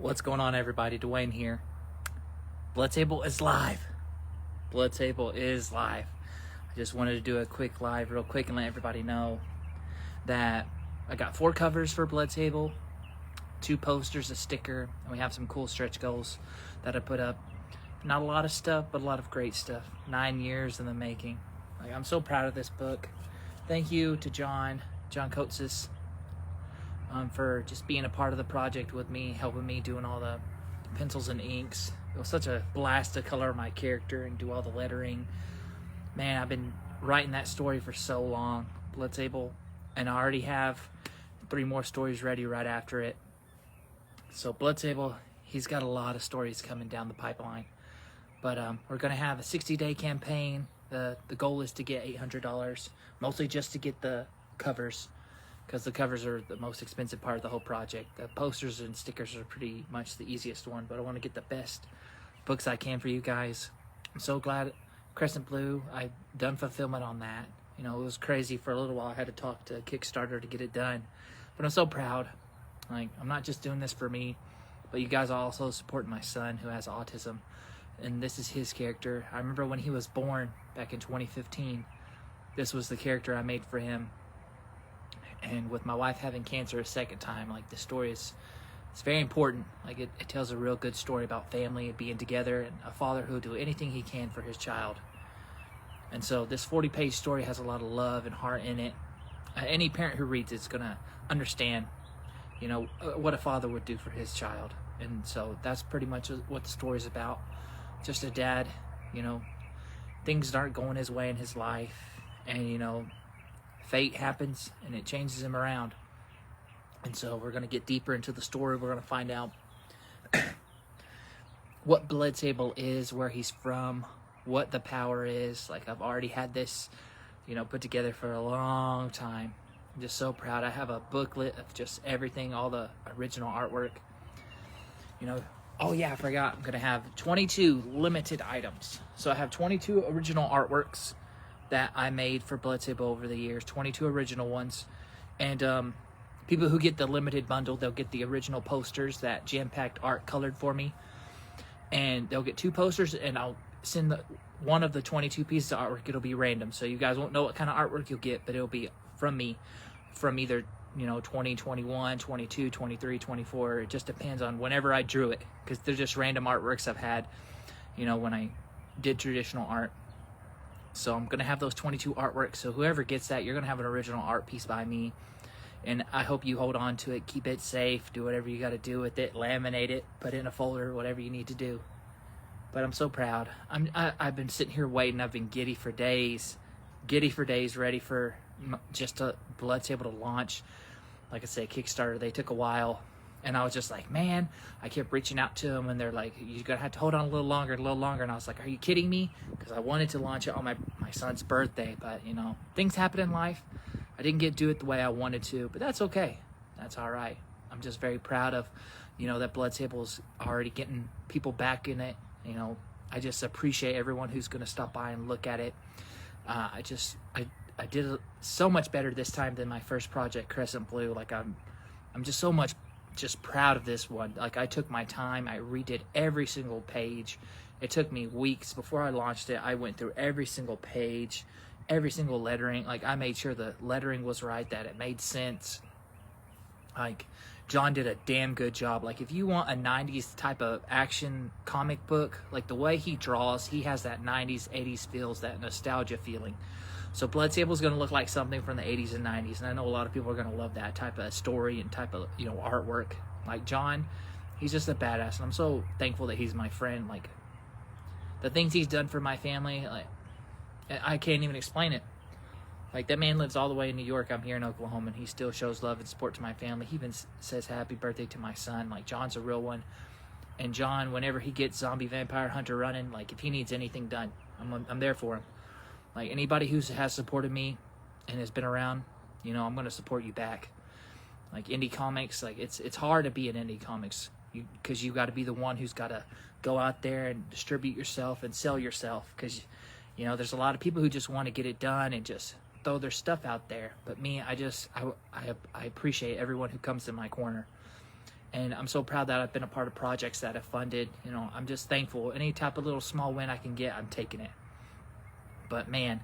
What's going on, everybody? Dwayne here. Sable is live. Sable is live. I just wanted to do a quick live real quick and let everybody know that I got 4 covers for Sable, 2 posters, a sticker, and we have some cool stretch goals that I put up. Not a lot of stuff, but a lot of great stuff. 9 years in the making. I'm so proud of this book. Thank you to John Coates, for just being a part of the project with me, helping me doing all the pencils and inks. It was such a blast to color my character and do all the lettering. Man, I've been writing that story for so long, Sable, and I already have 3 more stories ready right after it. So Sable, he's got a lot of stories coming down the pipeline. But we're gonna have a 60-day campaign. The goal is to get $800, mostly just to get the covers, because the covers are the most expensive part of the whole project. The posters and stickers are pretty much the easiest one, but I want to get the best books I can for you guys. I'm so glad Crescent Blue, I've done fulfillment on that. You know, it was crazy for a little while. I had to talk to Kickstarter to get it done, but I'm so proud. I'm not just doing this for me, but you guys are also supporting my son who has autism, and this is his character. I remember when he was born back in 2015, this was the character I made for him. And with my wife having cancer a second time, the story it's very important. It tells a real good story about family being together and a father who will do anything he can for his child. And so this 40-page story has a lot of love and heart in it. Any parent who reads it's gonna understand, what a father would do for his child. And so that's pretty much what the story's about. Just a dad, things aren't going his way in his life, and fate happens and it changes him around. And so we're going to get deeper into the story. We're going to find out what Sable is, where he's from, what the power is. I've already had this put together for a long time. I'm just so proud. I have a booklet of just everything, all the original artwork. Oh yeah, I forgot, I'm going to have 22 limited items. So I have 22 original artworks that I made for Sable over the years, 22 original ones. And people who get the limited bundle, they'll get the original posters, that jam-packed art colored for me. And they'll get 2 posters, and I'll send one of the 22 pieces of artwork. It'll be random, so you guys won't know what kind of artwork you'll get, but it'll be from me, from either 20, 21, 22, 23, 24. It just depends on whenever I drew it, because they're just random artworks I've had, when I did traditional art. So I'm going to have those 22 artworks. So whoever gets that, you're going to have an original art piece by me. And I hope you hold on to it, keep it safe, do whatever you got to do with it, laminate it, put it in a folder, whatever you need to do. But I'm so proud. I've been sitting here waiting. I've been giddy for days, ready for just Sable to launch. Like I said, Kickstarter, they took a while. And I was just like, man, I kept reaching out to them, and they're like, you're going to have to hold on a little longer. And I was like, are you kidding me? Because I wanted to launch it on my son's birthday. But, things happen in life. I didn't get to do it the way I wanted to, but that's okay. That's all right. I'm just very proud of, that Sable's already getting people back in it. I just appreciate everyone who's going to stop by and look at it. I did so much better this time than my first project, Crescent Blue. I'm just so much proud of this one. I took my time. I redid every single page. It took me weeks before I launched it. I went through every single page, every single lettering. I made sure the lettering was right, that it made sense. John did a damn good job. If you want a 90s type of action comic book, the way he draws, he has that 90s, 80s feels, that nostalgia feeling. So Sable's going to look like something from the 80s and 90s, and I know a lot of people are going to love that type of story and type of, artwork. John, he's just a badass, and I'm so thankful that he's my friend. The things he's done for my family, I can't even explain it. That man lives all the way in New York. I'm here in Oklahoma, and he still shows love and support to my family. He even says happy birthday to my son. John's a real one. And John, whenever he gets Zombie Vampire Hunter running, if he needs anything done, I'm there for him. Anybody who has supported me and has been around, I'm going to support you back. Indie comics, it's hard to be in indie comics because you got to be the one who's got to go out there and distribute yourself and sell yourself, because there's a lot of people who just want to get it done and just throw their stuff out there. But me, I appreciate everyone who comes in my corner. And I'm so proud that I've been a part of projects that have funded. You know, I'm just thankful. Any type of little small win I can get, I'm taking it. But man,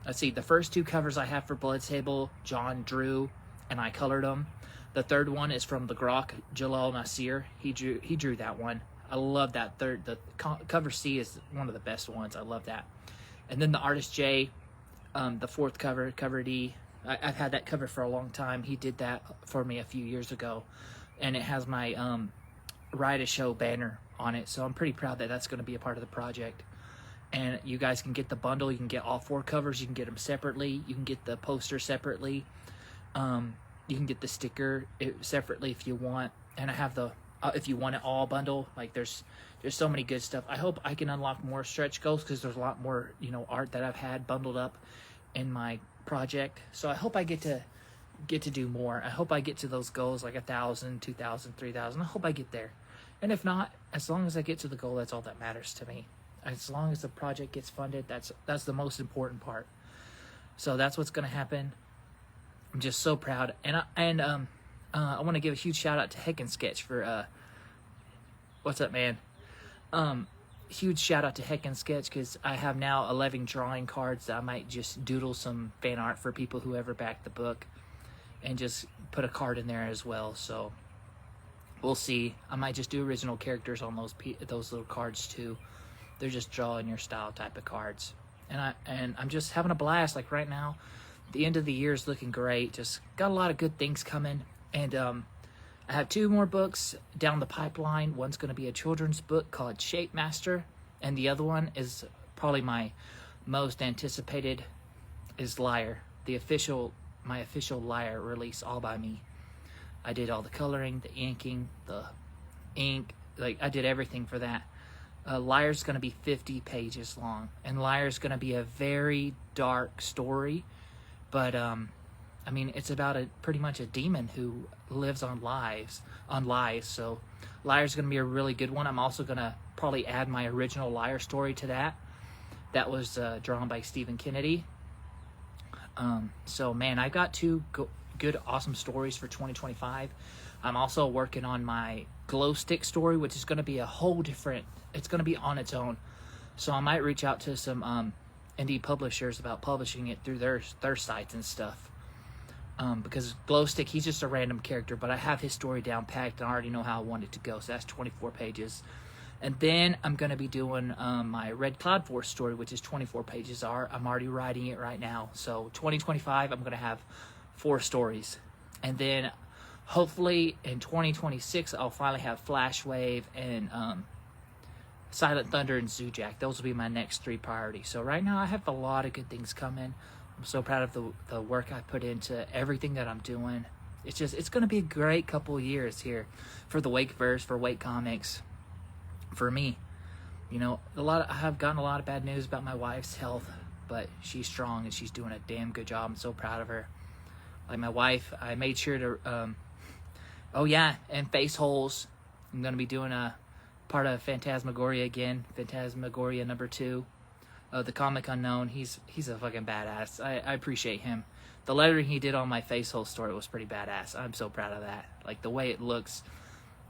let's see. The first 2 covers I have for Blood Sable, John drew, and I colored them. The third one is from the Grok, Jalal Nasir. He drew that one. I love that third. The cover C is one of the best ones. I love that. And then the artist J, the 4th cover D. I've had that cover for a long time. He did that for me a few years ago, and it has my Ride a Show banner on it. So I'm pretty proud that that's going to be a part of the project. And you guys can get the bundle. You can get all 4 covers. You can get them separately. You can get the poster separately. You can get the sticker separately if you want. And I have the if you want it all bundle. Like there's so many good stuff. I hope I can unlock more stretch goals, because there's a lot more, you know, art that I've had bundled up in my project. So I hope I get to do more. I hope I get to those goals, like 1,000, 2,000, 3,000. I hope I get there. And if not, as long as I get to the goal, that's all that matters to me. As long as the project gets funded, that's the most important part. So that's what's going to happen. I'm just so proud. And I want to give a huge shout out to Heck and Sketch for what's up, man? Huge shout out to Heck and Sketch, because I have now 11 drawing cards that I might just doodle some fan art for people who ever back the book, and just put a card in there as well. So we'll see. I might just do original characters on those little cards too. They're just draw in your style type of cards. And I'm just having a blast. Like right now, the end of the year is looking great. Just got a lot of good things coming. And I have 2 more books down the pipeline. One's going to be a children's book called Shape Master, and the other one is probably my most anticipated, is Liar, my official Liar release, all by me. I did all the coloring, the inking, the ink, like I did everything for that. Liar's going to be 50 pages long, and Liar's going to be a very dark story, but I mean, it's about pretty much a demon who lives on lies. So Liar's going to be a really good one. I'm also going to probably add my original Liar story to that. That was drawn by Stephen Kennedy. So man, I got 2 good, awesome stories for 2025. I'm also working on my glow stick story, which is going to be a whole different, it's going to be on its own. So I might reach out to some indie publishers about publishing it through their sites and stuff. Because Glowstick, he's just a random character, but I have his story down packed and I already know how I want it to go. So that's 24 pages. And then I'm going to be doing my Red Cloud Force story, which is 24 pages. I'm already writing it right now. So 2025, I'm going to have 4 stories. And then hopefully in 2026, I'll finally have Flash Wave and Silent Thunder and Zujak. Those will be my next 3 priorities. So right now I have a lot of good things coming. I'm so proud of the work I put into everything that I'm doing. It's going to be a great couple of years here for the Wakeverse, for Wake Comics, for me. You know, I have gotten a lot of bad news about my wife's health, but she's strong and she's doing a damn good job. I'm so proud of her. Like my wife, I made sure to, oh yeah, and face holes. I'm going to be doing a part of Phantasmagoria again, Phantasmagoria number 2. The Comic Unknown, he's a fucking badass. I appreciate him. The lettering he did on my face hole story was pretty badass. I'm so proud of that. Like the way it looks.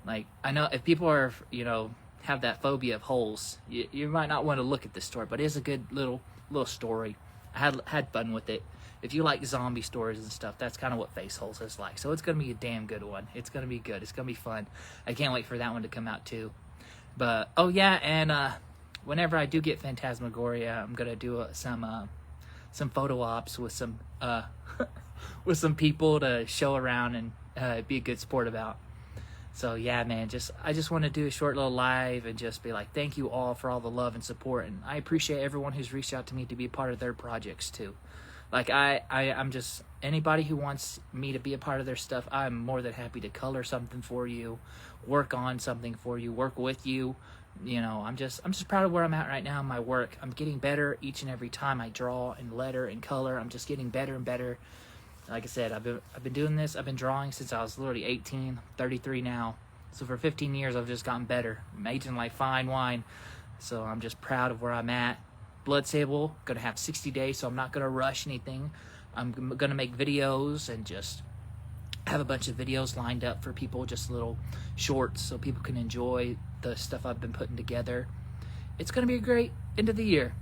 Like I know if people are, you know, have that phobia of holes, you might not want to look at this story, but it is a good little story. I had fun with it. If you like zombie stories and stuff, that's kind of what Face Holes is like. So it's gonna be a damn good one. It's gonna be good. It's gonna be fun. I can't wait for that one to come out too. But oh yeah, and whenever I do get Phantasmagoria, I'm gonna do some photo ops with some with some people to show around and be a good sport about. So yeah, man, I just want to do a short little live and just be like, thank you all for all the love and support, and I appreciate everyone who's reached out to me to be a part of their projects too. Like I'm just, anybody who wants me to be a part of their stuff, I'm more than happy to color something for you, work on something for you, work with you. You know, I'm just proud of where I'm at right now in my work. I'm getting better each and every time I draw and letter and color. I'm just getting better and better. Like I said, I've been doing this. I've been drawing since I was literally 18, 33 now. So for 15 years, I've just gotten better. I'm aging like fine wine. So I'm just proud of where I'm at. Blood Sable, gonna have 60 days, so I'm not gonna rush anything. I'm gonna make videos and just I have a bunch of videos lined up for people, just little shorts, so people can enjoy the stuff I've been putting together. It's going to be a great end of the year.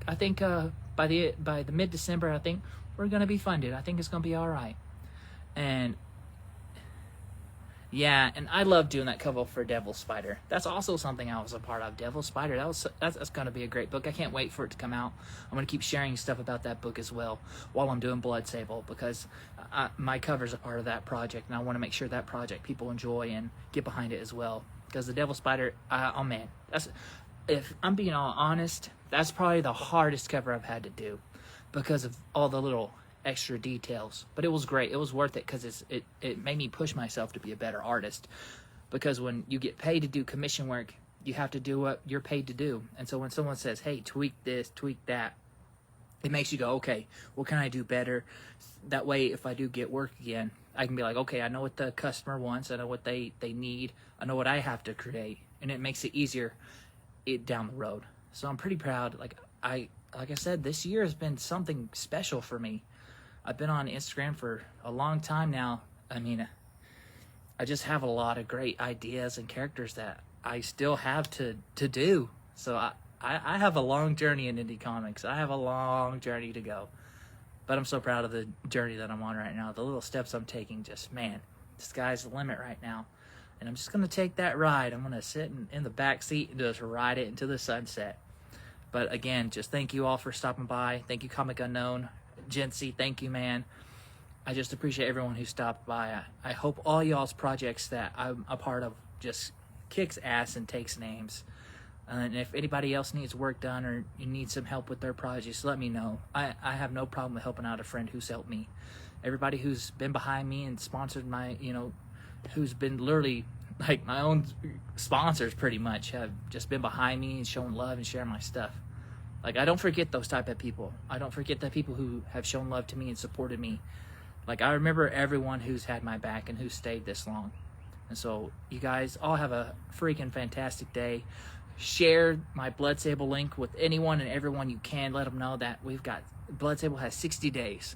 I think by the mid-December, I think we're going to be funded. I think it's going to be all right. And yeah, and I love doing that cover for Devil Spider. That's also something I was a part of. Devil Spider. That's going to be a great book. I can't wait for it to come out. I'm going to keep sharing stuff about that book as well while I'm doing Blood Sable, because my cover's a part of that project, and I want to make sure that project people enjoy and get behind it as well. Because the Devil Spider, oh man, if I'm being all honest, that's probably the hardest cover I've had to do because of all the little extra details. But it was great. It was worth it because it made me push myself to be a better artist. Because when you get paid to do commission work, you have to do what you're paid to do. And so when someone says, hey, tweak this, tweak that, it makes you go, okay, what can I do better? That way, if I do get work again, I can be like, okay, I know what the customer wants. I know what they need. I know what I have to create. And it makes it easier down the road. So I'm pretty proud. Like I said, this year has been something special for me. I've been on Instagram for a long time now. I mean, I just have a lot of great ideas and characters that I still have to do. So I have a long journey in indie comics. I have a long journey to go. But I'm so proud of the journey that I'm on right now. The little steps I'm taking, just, man, the sky's the limit right now. And I'm just going to take that ride. I'm going to sit in the back seat and just ride it into the sunset. But again, just thank you all for stopping by. Thank you, Comic Unknown. Jency, thank you, man. I just appreciate everyone who stopped by. I hope all y'all's projects that I'm a part of just kicks ass and takes names. And if anybody else needs work done or you need some help with their projects, let me know. I have no problem with helping out a friend who's helped me. Everybody who's been behind me and sponsored my, who's been literally like my own sponsors pretty much, have just been behind me and showing love and sharing my stuff. Like, I don't forget those type of people. I don't forget the people who have shown love to me and supported me. Like, I remember everyone who's had my back and who stayed this long. And so, you guys all have a freaking fantastic day. Share my Blood Sable link with anyone and everyone you can. Let them know that Blood Sable has 60 days.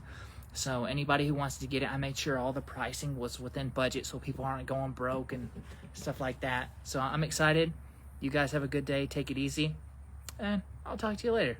So, anybody who wants to get it, I made sure all the pricing was within budget so people aren't going broke and stuff like that. So, I'm excited. You guys have a good day. Take it easy. And I'll talk to you later.